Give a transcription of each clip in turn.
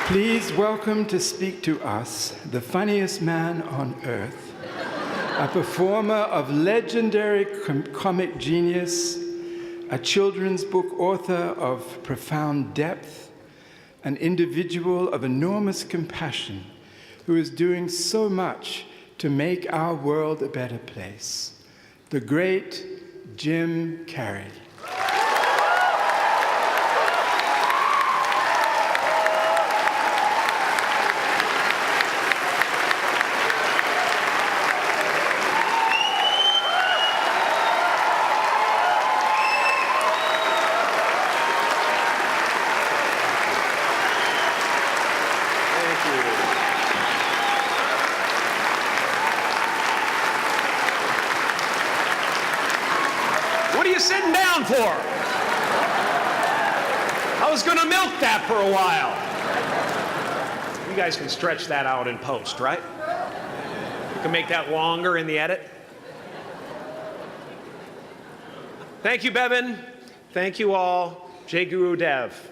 Please welcome to speak to us the funniest man on earth, a performer of legendary comic genius, a children's book author of profound depth, an individual of enormous compassion who is doing so much to make our world a better place, the great Jim Carrey. Sitting down for? I was going to milk that for a while. You guys can stretch that out in post, right? You can make that longer in the edit. Thank you, Bevin. Thank you all. Jai Guru Dev.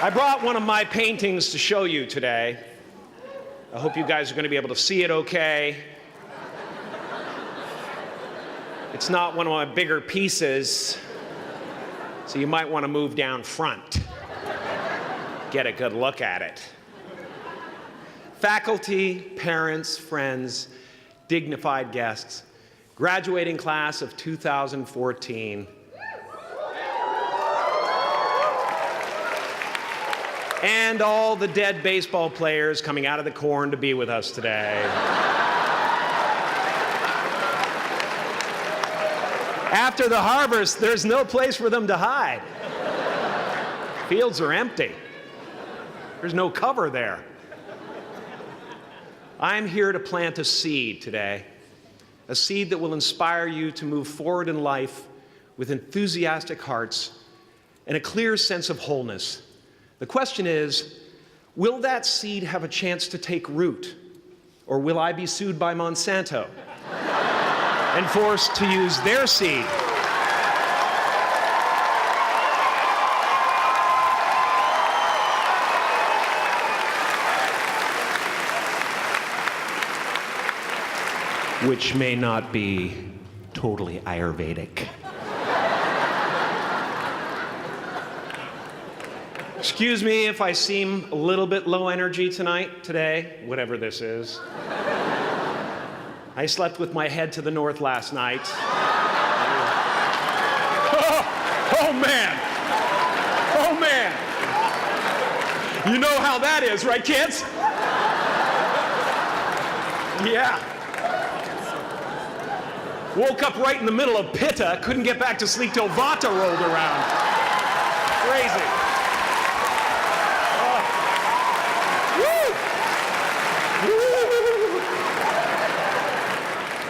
I brought one of my paintings to show you today. I hope you guys are going to be able to see it okay. It's not one of my bigger pieces, so you might want to move down front. Get a good look at it. Faculty, parents, friends, dignified guests, graduating class of 2014. And all the dead baseball players coming out of the corn to be with us today. After the harvest, there's no place for them to hide. Fields are empty. There's no cover there. I'm here to plant a seed today, a seed that will inspire you to move forward in life with enthusiastic hearts and a clear sense of wholeness. The question is, will that seed have a chance to take root, or will I be sued by Monsanto and forced to use their seed? Which may not be totally Ayurvedic. Excuse me if I seem a little bit low energy today, whatever this is. I slept with my head to the north last night. Oh man! Oh man! You know how that is, right, kids? Yeah. Woke up right in the middle of Pitta, couldn't get back to sleep till Vata rolled around. Crazy.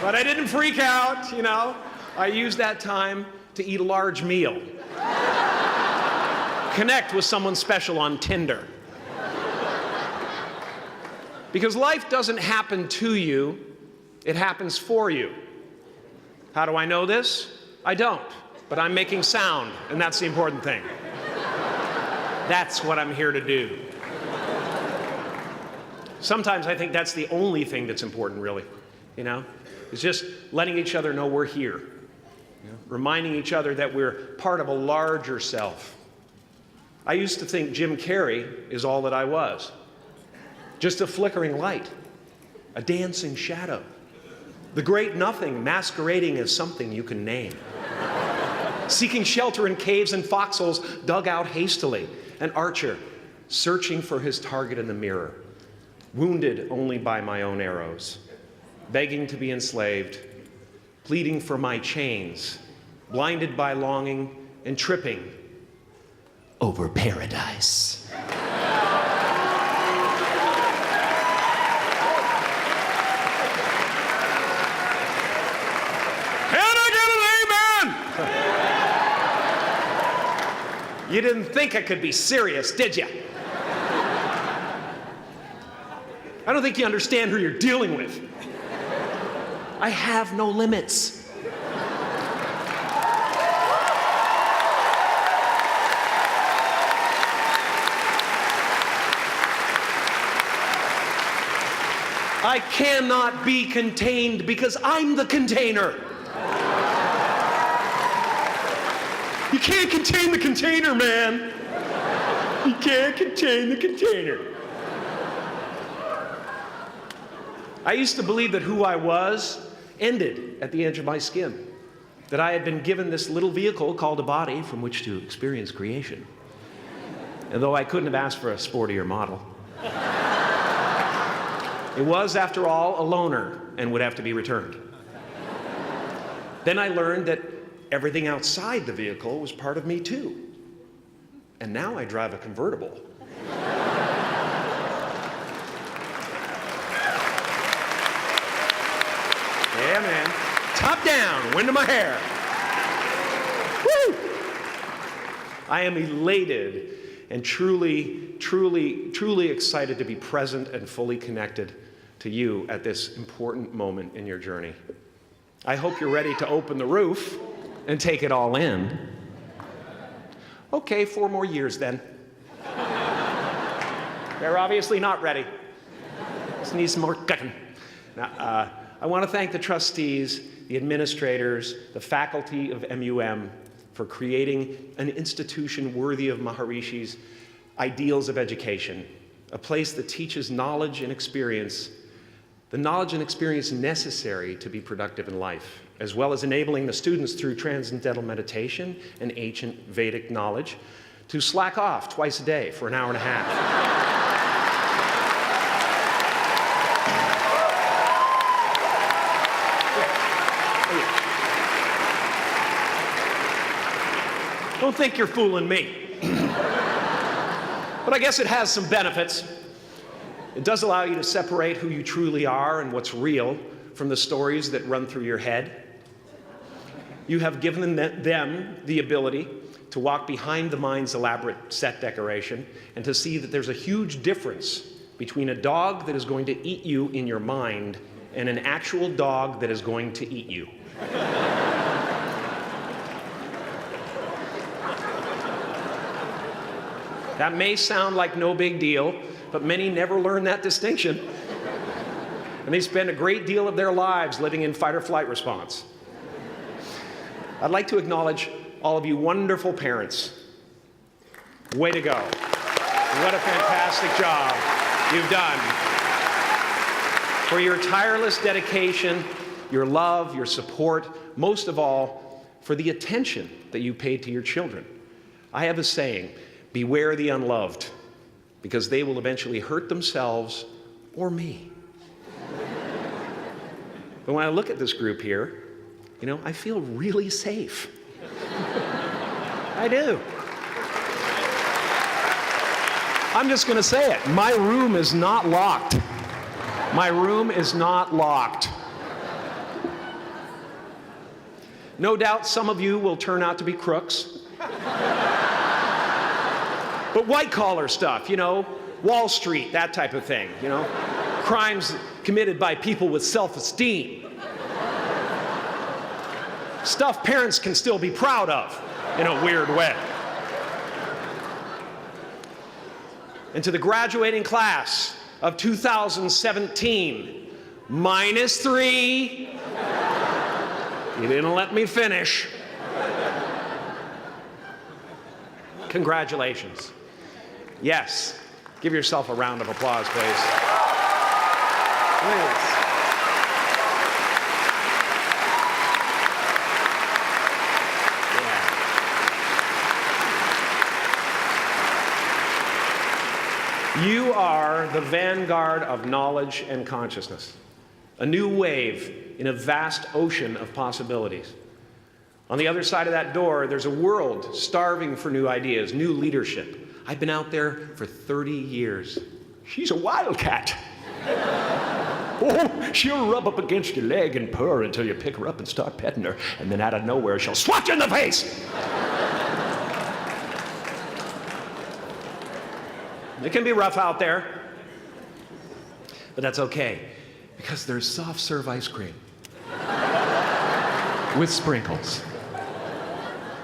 But I didn't freak out, you know. I used that time to eat a large meal. Connect with someone special on Tinder. Because life doesn't happen to you, it happens for you. How do I know this? I don't, but I'm making sound, and that's the important thing. That's what I'm here to do. Sometimes I think that's the only thing that's important, really, you know? It's just letting each other know we're here. You know? Reminding each other that we're part of a larger self. I used to think Jim Carrey is all that I was. Just a flickering light, a dancing shadow, the great nothing masquerading as something you can name. Seeking shelter in caves and foxholes dug out hastily, an archer searching for his target in the mirror, wounded only by my own arrows, begging to be enslaved, pleading for my chains, blinded by longing and tripping over paradise. You didn't think I could be serious, did you? I don't think you understand who you're dealing with. I have no limits. I cannot be contained because I'm the container. You can't contain the container, man. You can't contain the container. I used to believe that who I was ended at the edge of my skin, that I had been given this little vehicle called a body from which to experience creation. And though I couldn't have asked for a sportier model, it was, after all, a loaner and would have to be returned. Then I learned that everything outside the vehicle was part of me too. And now I drive a convertible. Yeah, man. Top down, wind in my hair. Woo! I am elated and truly, truly, truly excited to be present and fully connected to you at this important moment in your journey. I hope you're ready to open the roof and take it all in. Okay, 4 more years then. They're obviously not ready. Just need some more cooking. Now, I want to thank the trustees, the administrators, the faculty of MUM for creating an institution worthy of Maharishi's ideals of education, a place that teaches knowledge and experience, the knowledge and experience necessary to be productive in life, as well as enabling the students through transcendental meditation and ancient Vedic knowledge to slack off twice a day for an hour and a half. Don't think you're fooling me. But I guess it has some benefits. It does allow you to separate who you truly are and what's real from the stories that run through your head. You have given them the ability to walk behind the mind's elaborate set decoration and to see that there's a huge difference between a dog that is going to eat you in your mind and an actual dog that is going to eat you. That may sound like no big deal, but many never learn that distinction. And they spend a great deal of their lives living in fight or flight response. I'd like to acknowledge all of you wonderful parents. Way to go. What a fantastic job you've done. For your tireless dedication, your love, your support, most of all, for the attention that you paid to your children. I have a saying, beware the unloved, because they will eventually hurt themselves or me. But when I look at this group here, you know, I feel really safe. I do. I'm just going to say it. My room is not locked. My room is not locked. No doubt some of you will turn out to be crooks. But white-collar stuff, you know, Wall Street, that type of thing, you know, crimes committed by people with self-esteem. Stuff parents can still be proud of in a weird way. And to the graduating class of 2017, -3, you didn't let me finish. Congratulations. Yes, give yourself a round of applause, please. Please. Yeah. You are the vanguard of knowledge and consciousness, a new wave in a vast ocean of possibilities. On the other side of that door, there's a world starving for new ideas, new leadership. I've been out there for 30 years. She's a wildcat. Oh, she'll rub up against your leg and purr until you pick her up and start petting her, and then out of nowhere, she'll swat you in the face. It can be rough out there, but that's okay, because there's soft serve ice cream with sprinkles.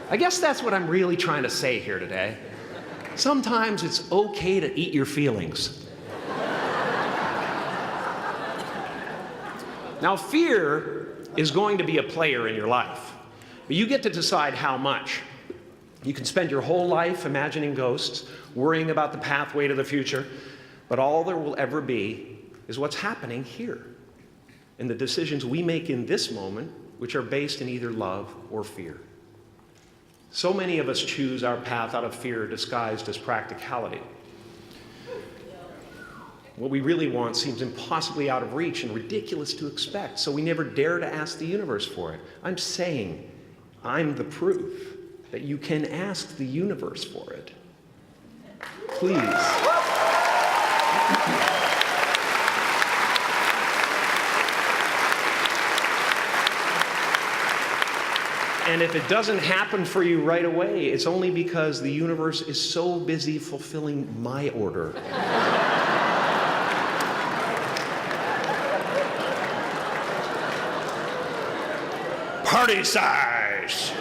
I guess that's what I'm really trying to say here today. Sometimes it's okay to eat your feelings. Now, fear is going to be a player in your life, but you get to decide how much. You can spend your whole life imagining ghosts, worrying about the pathway to the future, but all there will ever be is what's happening here, and the decisions we make in this moment, which are based in either love or fear. So many of us choose our path out of fear disguised as practicality. What we really want seems impossibly out of reach and ridiculous to expect, so we never dare to ask the universe for it. I'm saying I'm the proof that you can ask the universe for it. Please. And if it doesn't happen for you right away, it's only because the universe is so busy fulfilling my order. Party size!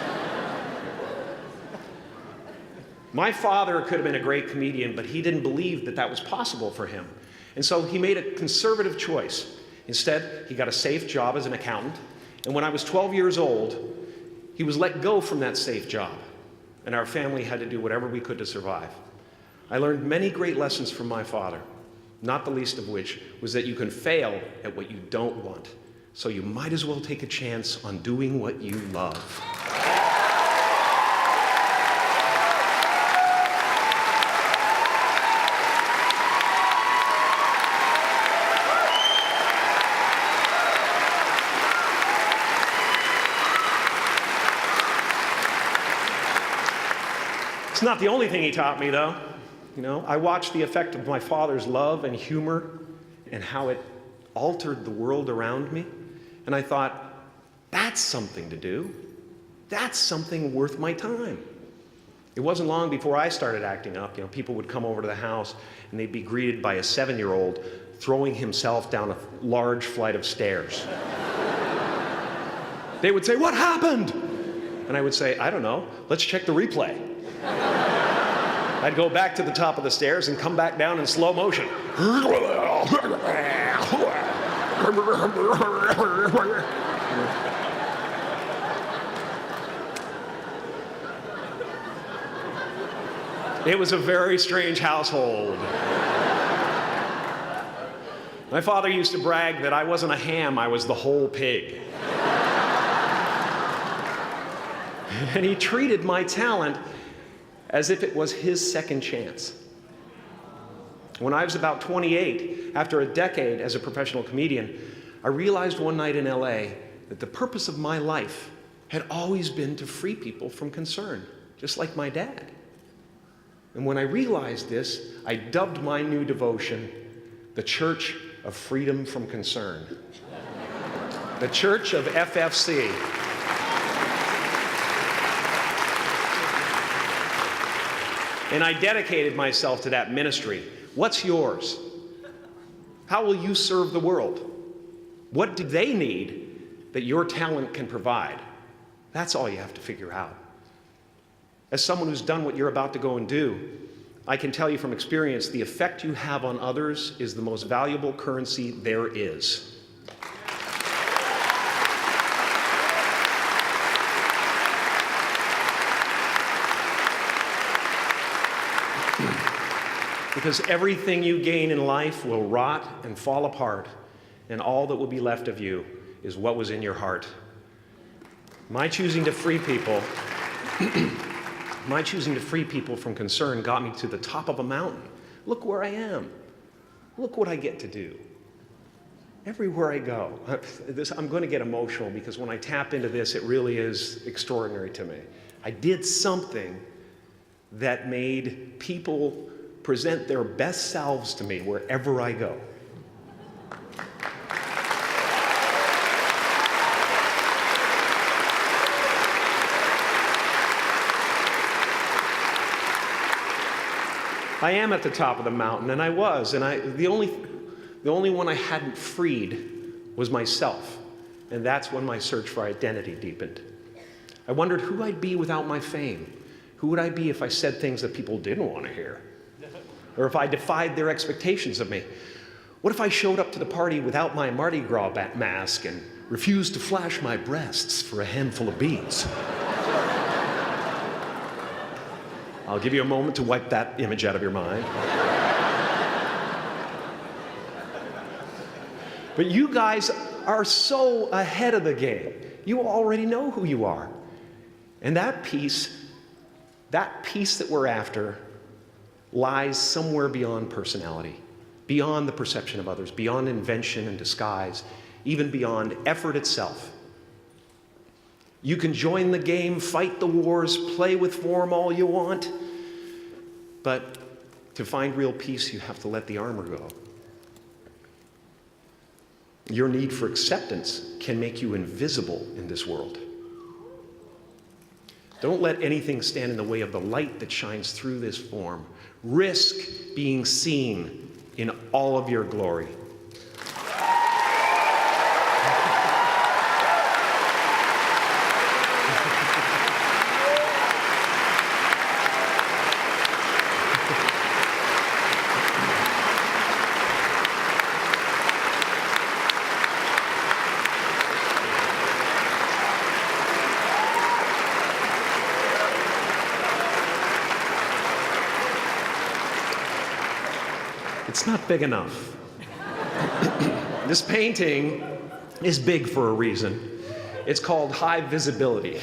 My father could have been a great comedian, but he didn't believe that that was possible for him. And so he made a conservative choice. Instead, he got a safe job as an accountant. And when I was 12 years old, he was let go from that safe job. And our family had to do whatever we could to survive. I learned many great lessons from my father, not the least of which was that you can fail at what you don't want. So you might as well take a chance on doing what you love. It's not the only thing he taught me, though. You know, I watched the effect of my father's love and humor and how it altered the world around me. And I thought, that's something to do. That's something worth my time. It wasn't long before I started acting up. You know, people would come over to the house and they'd be greeted by a 7-year-old throwing himself down a large flight of stairs. They would say, "What happened?" And I would say, "I don't know. Let's check the replay." I'd go back to the top of the stairs and come back down in slow motion. It was a very strange household. My father used to brag that I wasn't a ham, I was the whole pig. And he treated my talent as if it was his second chance. When I was about 28, after a decade as a professional comedian, I realized one night in LA that the purpose of my life had always been to free people from concern, just like my dad. And when I realized this, I dubbed my new devotion the Church of Freedom from Concern. The Church of FFC. And I dedicated myself to that ministry. What's yours? How will you serve the world? What do they need that your talent can provide? That's all you have to figure out. As someone who's done what you're about to go and do, I can tell you from experience, the effect you have on others is the most valuable currency there is. Because everything you gain in life will rot and fall apart, and all that will be left of you is what was in your heart. My choosing to free people, from concern got me to the top of a mountain. Look where I am. Look what I get to do. Everywhere I go. I'm going to get emotional because when I tap into this, it really is extraordinary to me. I did something that made people present their best selves to me wherever I go. I am at the top of the mountain, and I was, and the only one I hadn't freed was myself, and that's when my search for identity deepened. I wondered who I'd be without my fame. Who would I be if I said things that people didn't want to hear? Or if I defied their expectations of me? What if I showed up to the party without my Mardi Gras mask and refused to flash my breasts for a handful of beads? I'll give you a moment to wipe that image out of your mind. But you guys are so ahead of the game. You already know who you are. And that peace that we're after lies somewhere beyond personality, beyond the perception of others, beyond invention and disguise, even beyond effort itself. You can join the game, fight the wars, play with form all you want, but to find real peace, you have to let the armor go. Your need for acceptance can make you invisible in this world. Don't let anything stand in the way of the light that shines through this form. Risk being seen in all of your glory. It's not big enough. This painting is big for a reason. It's called high visibility.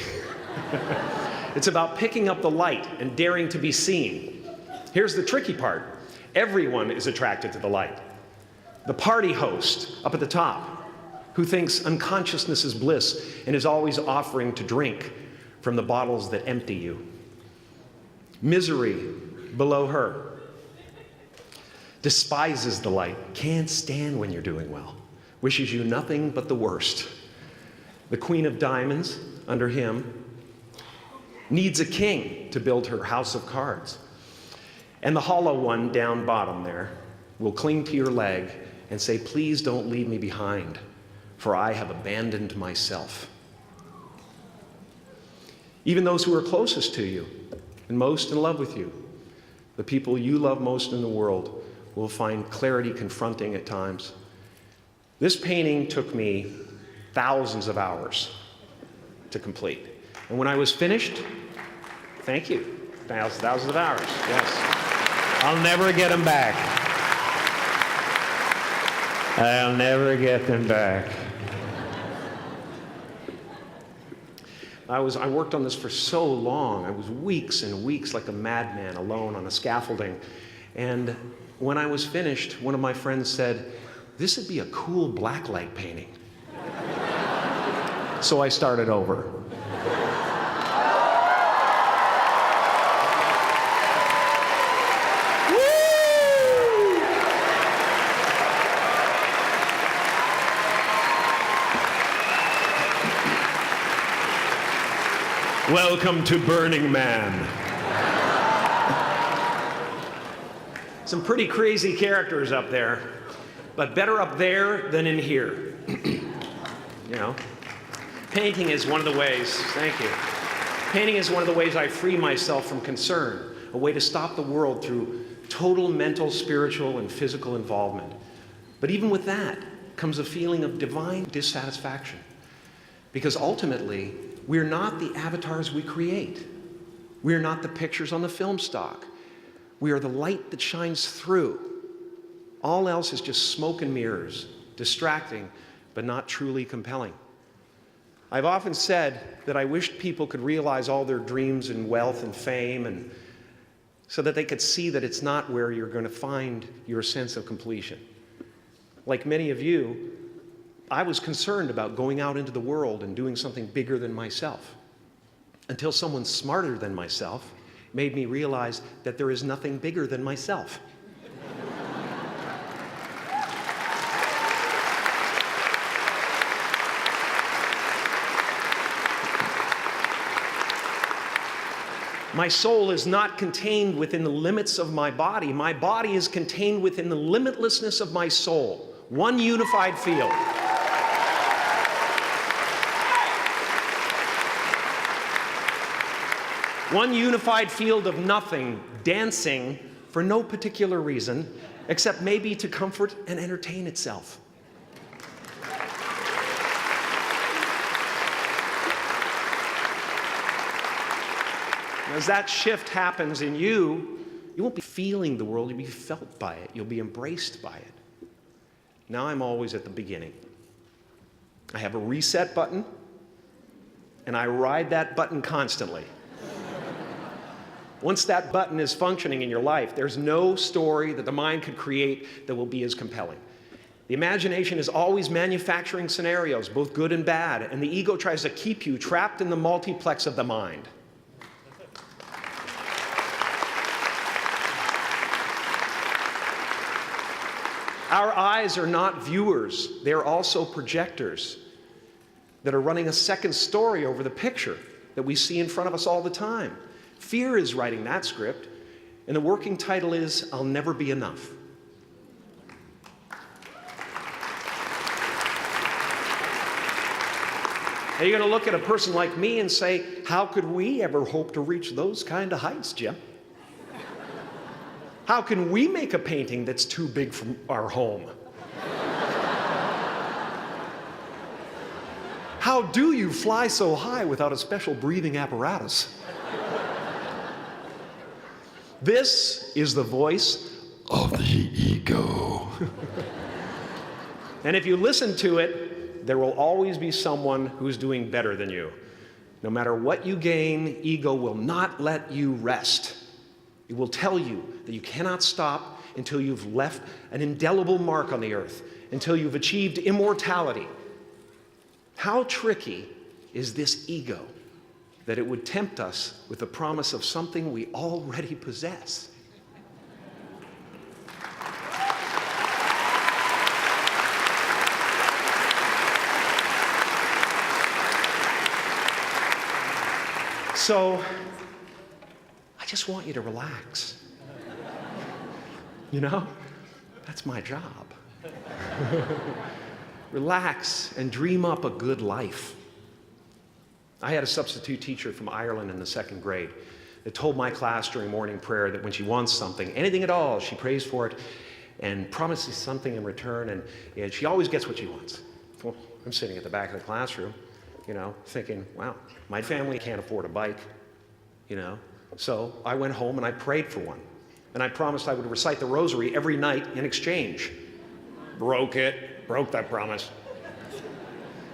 It's about picking up the light and daring to be seen. Here's the tricky part. Everyone is attracted to the light. The party host up at the top, who thinks unconsciousness is bliss and is always offering to drink from the bottles that empty you. Misery below her. Despises the light, can't stand when you're doing well, wishes you nothing but the worst. The Queen of Diamonds, under him, needs a king to build her house of cards. And the hollow one down bottom there will cling to your leg and say, please don't leave me behind, for I have abandoned myself. Even those who are closest to you and most in love with you, the people you love most in the world, will find clarity confronting at times. This painting took me thousands of hours to complete. And when I was finished, thank you, thousands of hours, yes. I'll never get them back. I'll never get them back. I worked on this for so long. I was weeks and weeks like a madman alone on a scaffolding. And when I was finished, one of my friends said, this would be a cool blacklight painting. So I started over. Welcome to Burning Man. Some pretty crazy characters up there, but better up there than in here. You know, painting is one of the ways, thank you. Painting is one of the ways I free myself from concern, a way to stop the world through total mental, spiritual, and physical involvement. But even with that comes a feeling of divine dissatisfaction, because ultimately, we're not the avatars we create. We're not the pictures on the film stock. We are the light that shines through. All else is just smoke and mirrors, distracting, but not truly compelling. I've often said that I wished people could realize all their dreams and wealth and fame, and so that they could see that it's not where you're going to find your sense of completion. Like many of you, I was concerned about going out into the world and doing something bigger than myself, until someone smarter than myself made me realize that there is nothing bigger than myself. My soul is not contained within the limits of my body. My body is contained within the limitlessness of my soul, one unified field. One unified field of nothing, dancing for no particular reason, except maybe to comfort and entertain itself. As that shift happens in you, you won't be feeling the world, you'll be felt by it. You'll be embraced by it. Now I'm always at the beginning. I have a reset button, and I ride that button constantly. Once that button is functioning in your life, there's no story that the mind could create that will be as compelling. The imagination is always manufacturing scenarios, both good and bad, and the ego tries to keep you trapped in the multiplex of the mind. Our eyes are not viewers, they're also projectors that are running a second story over the picture that we see in front of us all the time. Fear is writing that script, and the working title is, I'll Never Be Enough. Now you're going to look at a person like me and say, how could we ever hope to reach those kind of heights, Jim? How can we make a painting that's too big for our home? How do you fly so high without a special breathing apparatus? This is the voice of the ego. And if you listen to it, there will always be someone who's doing better than you. No matter what you gain, ego will not let you rest. It will tell you that you cannot stop until you've left an indelible mark on the earth, until you've achieved immortality. How tricky is this ego that it would tempt us with the promise of something we already possess? So, I just want you to relax. You know, that's my job. Relax and dream up a good life. I had a substitute teacher from Ireland in the 2nd grade that told my class during morning prayer that when she wants something, anything at all, she prays for it and promises something in return, and she always gets what she wants. Well, I'm sitting at the back of the classroom, you know, thinking, wow, my family can't afford a bike, you know. So I went home and I prayed for one. And I promised I would recite the rosary every night in exchange. Broke that promise.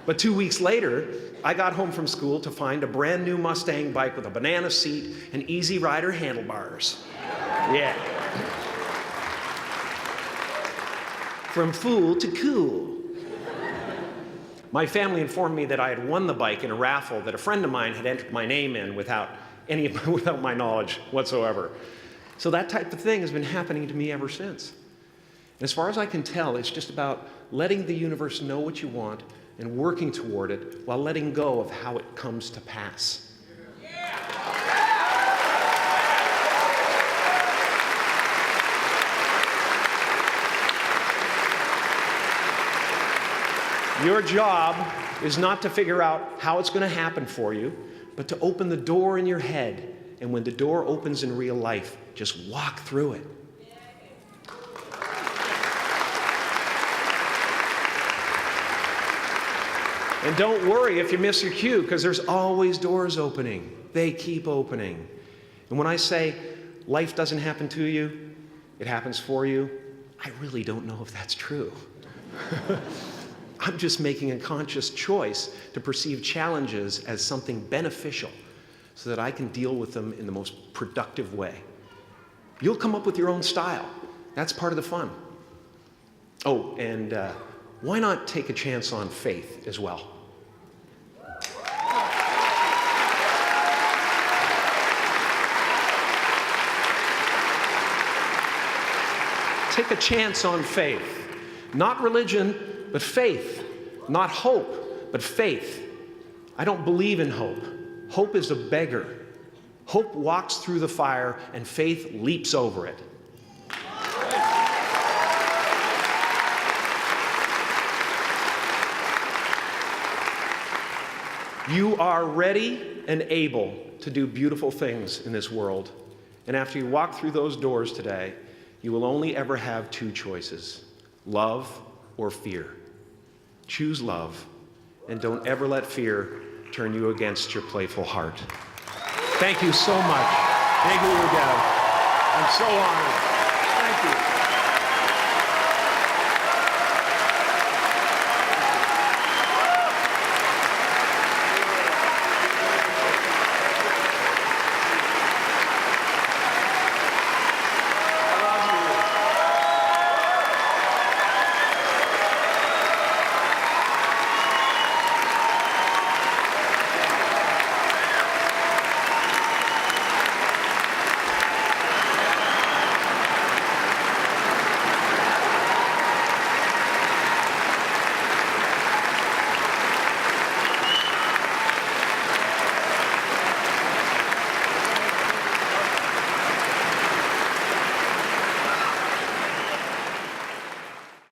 But 2 weeks later, I got home from school to find a brand new Mustang bike with a banana seat and Easy Rider handlebars. Yeah. From fool to cool. My family informed me that I had won the bike in a raffle that a friend of mine had entered my name in without my knowledge whatsoever. So that type of thing has been happening to me ever since. And as far as I can tell, it's just about letting the universe know what you want and working toward it while letting go of how it comes to pass. Your job is not to figure out how it's going to happen for you, but to open the door in your head. And when the door opens in real life, just walk through it. And don't worry if you miss your cue, because there's always doors opening. They keep opening. And when I say life doesn't happen to you, it happens for you, I really don't know if that's true. I'm just making a conscious choice to perceive challenges as something beneficial so that I can deal with them in the most productive way. You'll come up with your own style. That's part of the fun. Oh, and why not take a chance on faith as well? Take a chance on faith. Not religion, but faith. Not hope, but faith. I don't believe in hope. Hope is a beggar. Hope walks through the fire, and faith leaps over it. You are ready and able to do beautiful things in this world. And after you walk through those doors today, You will only ever have two choices, love or fear. Choose love, and don't ever let fear turn you against your playful heart. Thank you so much. Thank you, Dad. I'm so honored. Thank you.